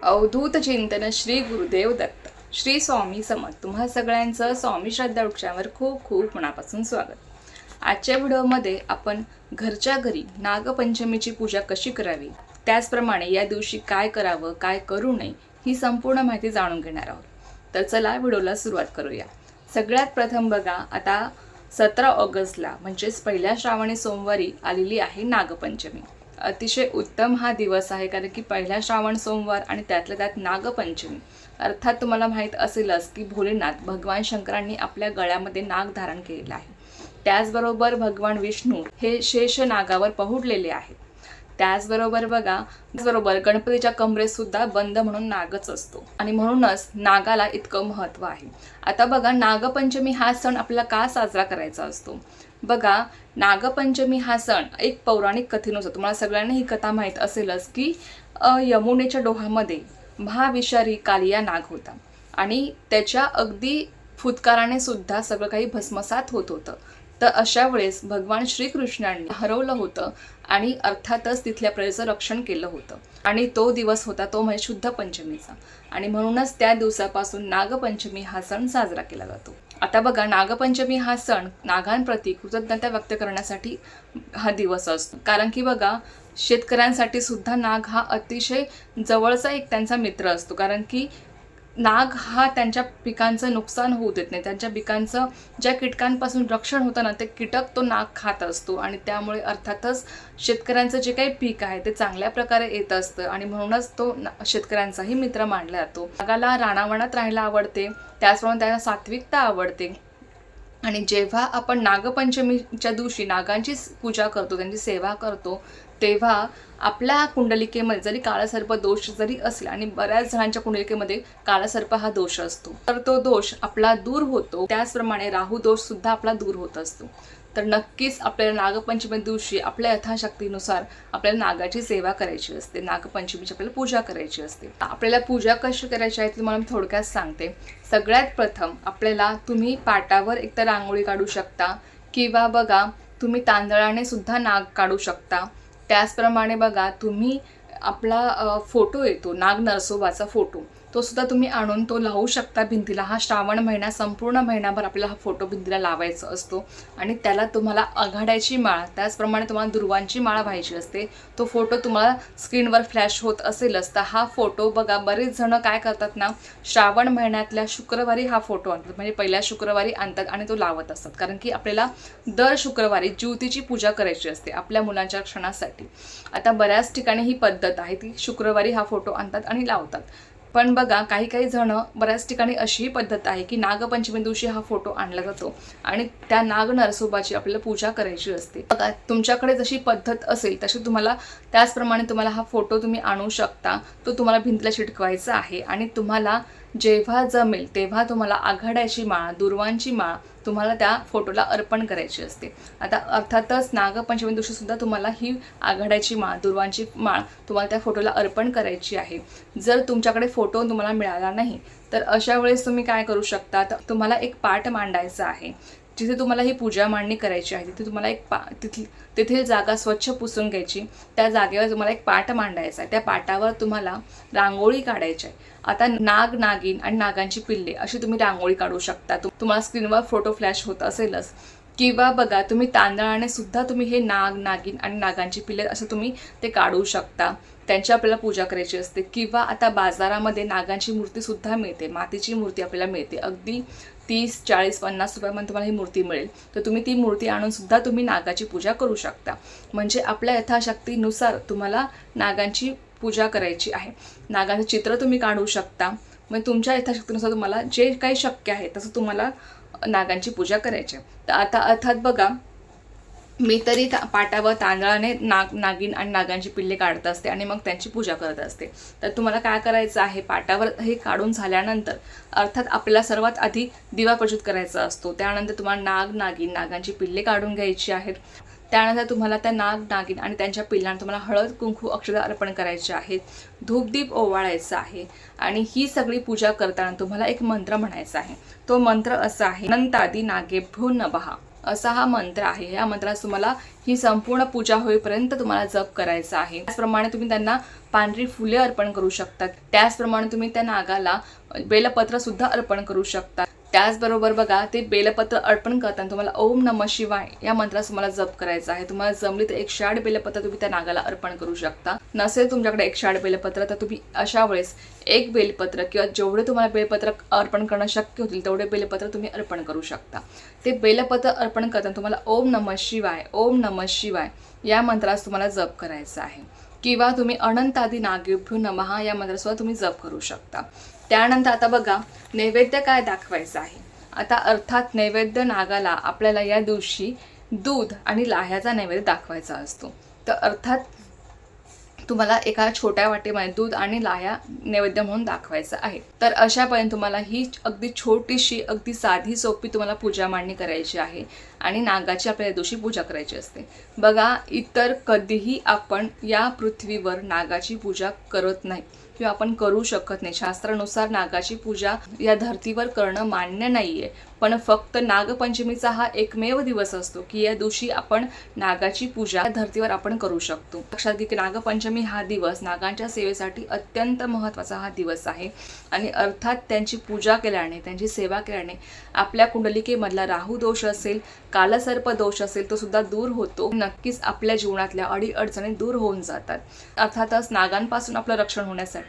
अवधूत चिंतन श्री गुरुदेव दत्त श्री स्वामी समर्थ. तुम्हा सगळ्यांचं स्वामी श्रद्धा वृक्षावर खूप खूप मनापासून स्वागत. आजच्या व्हिडिओमध्ये आपण घरच्या घरी नागपंचमीची पूजा कशी करावी, त्याचप्रमाणे या दिवशी काय करावं काय करू नये ही संपूर्ण माहिती जाणून घेणार आहोत. तर चला व्हिडिओला सुरुवात करूया. सगळ्यात प्रथम बघा, आता 17 ऑगस्टला म्हणजेच पहिल्या श्रावणी सोमवारी आलेली आहे नागपंचमी. अतिशय उत्तम हा दिवस आहे, कारण की पहिला श्रावण सोमवार आणि त्यातल्या त्यात नागपंचमी. अर्थात तुम्हाला माहीत असेलच की भोलेनाथ भगवान शंकरांनी आपल्या गळ्यामध्ये नाग धारण केलेलं आहे. त्याचबरोबर भगवान विष्णू हे शेष नागावर पहुडलेले आहेत. त्याचबरोबर बघा, त्याचबरोबर गणपतीच्या कमरेत सुद्धा बंद म्हणून नागच असतो आणि म्हणूनच नागाला इतकं महत्त्व आहे. आता बघा, नागपंचमी हा सण आपल्याला का साजरा करायचा असतो? बघा, नागपंचमी हा सण एक पौराणिक कथेनुसार, तुम्हाला सगळ्यांना ही कथा माहीत असेलच की यमुनेच्या डोहामध्ये महाविषारी कालिया नाग होता आणि त्याच्या अगदी फुतकाराने सुद्धा सगळं काही भस्मसात होत होतं. तर अशा वेळेस भगवान श्रीकृष्णांनी हरवलं होतं आणि अर्थातच तिथल्या प्रजेचं रक्षण केलं होतं. आणि तो दिवस होता तो म्हणजे शुद्ध पंचमीचा, आणि म्हणूनच त्या दिवसापासून नागपंचमी हा सण साजरा केला जातो. आता बघा, नागपंचमी हा सण नागांप्रती कृतज्ञता व्यक्त करण्यासाठी हा दिवस असतो. कारण की बघा, शेतकऱ्यांसाठी सुद्धा नाग हा अतिशय जवळचा एक त्यांचा मित्र असतो. कारण की नाग हा त्यांच्या पिकांचं नुकसान होऊ देत नाही. त्यांच्या पिकांचं ज्या कीटकांपासून रक्षण होतं ना, ते कीटक तो नाग खात असतो आणि त्यामुळे अर्थातच शेतकऱ्यांचं जे काही पीक आहे ते चांगल्या प्रकारे येत असतं आणि म्हणूनच तो शेतकऱ्यांचाही मित्र मानला जातो. नागाला रानावनात राहायला आवडते, त्याचप्रमाणे त्यांना सात्विकता आवडते. आणि जेव्हा आपण नागपंचमीच्या दिवशी नागांची पूजा करतो, त्यांची सेवा करतो, तेव्हा आपल्या कुंडलिकेमध्ये जरी काळसर्प दोष जरी असला, आणि बऱ्याच जणांच्या कुंडलिकेमध्ये काळसर्प हा दोष असतो, तर तो दोष आपला दूर होतो. त्याचप्रमाणे राहू दोष सुद्धा आपला दूर होत असतो. तर नक्कीच आपल्याला नागपंचमी दिवशी आपल्या यथाशक्तीनुसार आपल्याला नागाची सेवा करायची असते. नागपंचमीची आपल्याला पूजा करायची असते. आपल्याला पूजा कशी करायची आहे ते तुम्हाला मी थोडक्यात सांगते. सगळ्यात प्रथम आपल्याला, तुम्ही पाटावर एकतर रांगोळी काढू शकता किंवा बघा तुम्ही तांदळाने सुद्धा नाग काढू शकता. त्याचप्रमाणे बघा, तुम्ही आपला फोटो येतो नाग नरसोबाचा फोटो, तो सुद्धा तुम्ही आणून तो लावू शकता भिंतीला. हा श्रावण महिना संपूर्ण महिनाभर आपल्याला हा फोटो भिंतीला लावायचा असतो आणि त्याला तुम्हाला आघाड्याची माळ, त्याचप्रमाणे तुम्हाला दुर्वांची माळ व्हायची असते. तो फोटो तुम्हाला स्क्रीनवर फ्लॅश होत असेलच, तर हा फोटो बघा, बरेच जण काय करतात ना, श्रावण महिन्यातल्या शुक्रवारी हा फोटो आणतात, म्हणजे पहिल्या शुक्रवारी आणतात आणि तो लावत असतात. कारण की आपल्याला दर शुक्रवारी ज्योतीची पूजा करायची असते आपल्या मुलांच्या क्षणासाठी. आता बऱ्याच ठिकाणी ही पद्धत आहे, ती शुक्रवारी हा फोटो आणतात आणि लावतात. पण बघा, काही काही जण बऱ्याच ठिकाणी अशीही पद्धत आहे की नागपंचमी दिवशी हा फोटो आणला जातो आणि त्या नाग नरसोबाची आपल्याला पूजा करायची असते. बघा, तुमच्याकडे जशी पद्धत असेल तशी तुम्हाला, त्याचप्रमाणे तुम्हाला हा फोटो तुम्ही आणू शकता. तो तुम्हाला भिंतीला चिटकवायचा आहे आणि तुम्हाला जेव्हा जमेल तेव्हा तुम्हाला आघाड्याची माळ, दुर्वांची माळ तुम्हाला त्या फोटोला अर्पण करायची असते. आता अर्थातच नागपंचमी दिवशी सुद्धा तुम्हाला ही आघाड्याची माळ, दुर्वांची माळ तुम्हाला त्या फोटोला अर्पण करायची आहे. जर तुमच्याकडे फोटो तुम्हाला मिळाला नाही, तर अशा वेळेस तुम्ही काय करू शकता, तर तुम्हाला एक पाट मांडायचा आहे. जिथे तुम्हाला ही पूजा मांडणी करायची आहे तिथे तुम्हाला एक तेथील जागा स्वच्छ पुसून घ्यायची. त्या जागेवर तुम्हाला एक पाट मांडायचा आहे. त्या पाटावर तुम्हाला रांगोळी काढायची आहे. आता नाग, नागिन आणि नागांची पिल्ले अशी तुम्ही रांगोळी काढू शकता. तुम्हाला स्क्रीनवर फोटो फ्लॅश होत असेलच. किंवा बघा, तुम्ही तांदळाने सुद्धा तुम्ही हे नाग, नागिन आणि नागांची पिल्ले असं तुम्ही ते काढू शकता. त्यांची आपल्याला पूजा करायची असते. किंवा आता बाजारामध्ये नागांची मूर्ती सुद्धा मिळते, मातीची मूर्ती आपल्याला मिळते. अगदी 30, 40, 50 रुपयामध्ये तुम्हाला ही मूर्ती मिळेल. तर तुम्ही ती मूर्ती आणून सुद्धा तुम्ही नागाची पूजा करू शकता. म्हणजे आपल्या यथाशक्तीनुसार तुम्हाला नागांची पूजा करायची आहे. नागाचं चित्र तुम्ही काढू शकता. मग तुमच्या यथाशक्तीनुसार तुम्हाला जे काही शक्य आहे तसं तुम्हाला नागांची पूजा करायची. तर आता अर्थात बघा, मी तरी पाटावर तांदळाने नागिन आणि नागांची पिल्ले काढत असते आणि मग त्यांची पूजा करत असते. तर तुम्हाला काय करायचं आहे, पाटावर हे काढून झाल्यानंतर अर्थात आपल्याला सर्वात आधी दिवा प्रज्वलित करायचा असतो. त्यानंतर तुम्हाला नाग, नागिन, नागांची पिल्ले काढून घ्यायची आहेत. त्यानंतर तुम्हाला त्या नाग, नागिन आणि त्यांच्या पिल्लांना तुम्हाला हळद, कुंकू, अक्षता अर्पण करायचे आहेत. धूपदीप ओवाळायचा आहे आणि ही सगळी पूजा करताना तुम्हाला एक मंत्र म्हणायचा आहे. तो मंत्र असा आहे: अनंतादी नागेभ्यो नमः, असा हा मंत्र आहे। या मंत्रास तुम्हाला ही संपूर्ण पूजा होईपर्यंत तुम्हाला जप करायचा आहे। त्याचप्रमाणे तुम्ही त्यांना पांढरी फुले अर्पण करू शकता। त्याचप्रमाणे तुम्ही त्या नागाला बेलपत्र सुद्धा अर्पण करू शकता। त्याचबरोबर बघा, ते बेलपत्र अर्पण करताना तुम्हाला ओम नमः शिवाय या मंत्रास तुम्हाला जप करायचा आहे। तुम्हाला जमली तर 108 बेलपत्र तुम्ही त्या नागाला अर्पण करू शकता। नसेल तुमच्याकडे 108 बेलपत्र तर तुम्ही अशा वेळेस एक बेलपत्र किंवा जेवढे तुम्हाला बेलपत्र अर्पण करणं शक्य होतील तेवढे बेलपत्र तुम्ही अर्पण करू शकता। ते बेलपत्र अर्पण करताना तुम्हाला ओम नमः शिवाय, ओम नमः शिवाय या मंत्रास तुम्हाला जप करायचा आहे। किंवा तुम्ही अनंतादि नागेभ्यो नमः या मंत्रासुद्धा तुम्ही जप करू शकता। त्यानंतर आता बघा, नैवेद्य काय दाखवायचं आहे। आता अर्थात नैवेद्य नागाला आपल्याला या दिवशी दूध आणि लाह्याचा नैवेद्य दाखवायचा असतो। तर अर्थात तुम्हाला एका छोट्या वाटीमध्ये दूध आणि लाह्या नैवेद्य म्हणून दाखवायचं आहे। तर अशापर्यंत तुम्हाला ही अगदी छोटीशी, अगदी साधी सोपी तुम्हाला पूजा मांडणी करायची आहे आणि नागाची आपल्या दिवशी पूजा करायची असते। बघा, इतर कधीही आपण या पृथ्वीवर नागाची पूजा करत नाही किंवा आपण करू शकत नाही। शास्त्रानुसार नागाची पूजा या धर्तीवर करणं मान्य नाहीये, पण फक्त नागपंचमीचा हा एकमेव दिवस असतो की या दिवशी आपण नागाची पूजा या धर्तीवर आपण करू शकतो। लक्षात घ्या की नागपंचमी हा दिवस नागांच्या सेवेसाठी अत्यंत महत्त्वाचा हा दिवस आहे आणि अर्थात त्यांची पूजा केल्याने, त्यांची सेवा केल्याने आपल्या कुंडलिकेमधला राहू दोष असेल, कालसर्प दोष असेल तो सुद्धा दूर होतो। नक्कीच आपल्या जीवनातल्या अडीअडचणी दूर होऊन जातात। अर्थातच नागांपासून आपलं रक्षण होण्यासाठी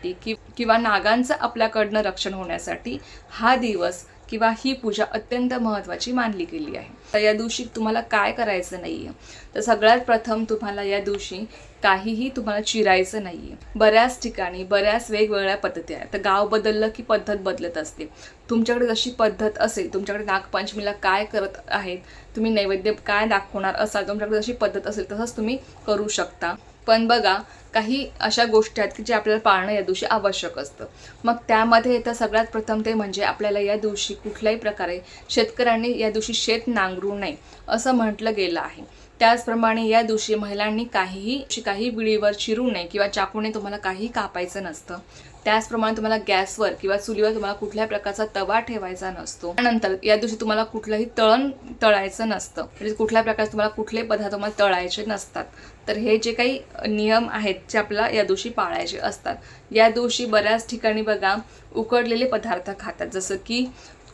किंवा नागांचं आपल्याकडनं रक्षण होण्यासाठी हा दिवस किंवा ही पूजा अत्यंत महत्त्वाची मानली गेली आहे। तर या दिवशी तुम्हाला काय करायचं नाहीये, तर सगळ्यात प्रथम तुम्हाला या दिवशी काहीही तुम्हाला चिरायचं नाहीये। बऱ्याच ठिकाणी बऱ्याच वेगवेगळ्या पद्धती आहेत। तर गाव बदललं की पद्धत बदलत असते। तुमच्याकडे जशी पद्धत असेल, तुमच्याकडे नागपंचमीला काय करत आहेत, तुम्ही नैवेद्य काय दाखवणार असाल, तुमच्याकडे जशी पद्धत असेल तसंच तुम्ही करू शकता। पण बघा, काही अशा गोष्टी आहेत की जे आपल्याला पाळणं या दिवशी आवश्यक असतं। मग त्यामध्ये येतं सगळ्यात प्रथम ते म्हणजे आपल्याला या दिवशी कुठल्याही प्रकारे शेतकऱ्यांनी या दिवशी शेत नांगरू नये असं म्हटलं गेलं आहे। त्याचप्रमाणे या दिवशी महिलांनी काही विळीवर चिरू नये किंवा चाकूने तुम्हाला काही कापायचं नसतं। त्याचप्रमाणे तुम्हाला गॅसवर किंवा चुलीवर तुम्हाला कुठल्याही प्रकारचा तवा ठेवायचा नसतो। त्यानंतर या दिवशी तुम्हाला कुठलंही तळण तळायचं नसतं, म्हणजे कुठल्या प्रकारचे तुम्हाला कुठले पदार्थ तुम्हाला तळायचे नसतात। तर हे जे काही नियम आहेत जे आपल्याला या दिवशी पाळायचे असतात। या दिवशी बऱ्याच ठिकाणी बघा उकडलेले पदार्थ खातात, जसं की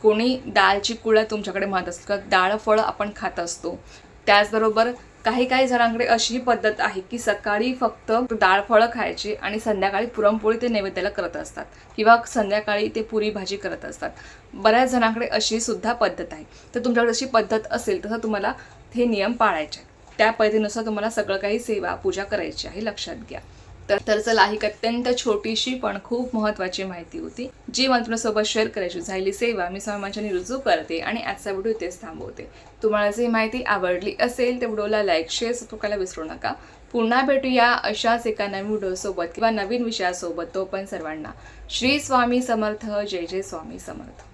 कोणी डाळची कुळं तुमच्याकडे म्हणत असतं किंवा डाळ फळं आपण खात असतो। त्याचबरोबर काही जणांकडे अशी पद्धत आहे की सकाळी फक्त डाळ फळं खायची आणि संध्याकाळी पुरणपोळी ते नैवेद्याला करत असतात किंवा संध्याकाळी ते पुरी भाजी करत असतात। बऱ्याच जणांकडे अशी सुद्धा पद्धत आहे। तर तुमच्याकडे अशी पद्धत असेल तसं तुम्हाला हे नियम पाळायचे आहेत। त्या पद्धतीनुसार तुम्हाला सगळं काही सेवा पूजा करायची आहे, लक्षात घ्या। तर चला, ही अत्यंत छोटीशी पण खूप महत्त्वाची माहिती होती जी मला तुमच्यासोबत शेअर करायची झाली। सेवा मी स्वामींच्या रुजू करते आणि आजचा व्हिडिओ इथेच थांबवते। तुम्हाला जर माहिती आवडली असेल तर व्हिडिओला लाईक, शेअर, सबस्क्राइब करायला विसरू नका। पुन्हा भेटूया अशाच एका नवीन व्हिडिओसोबत किंवा नवीन विषयासोबत। तोपर्यंत सर्वांना श्री स्वामी समर्थ, जय जय स्वामी समर्थ।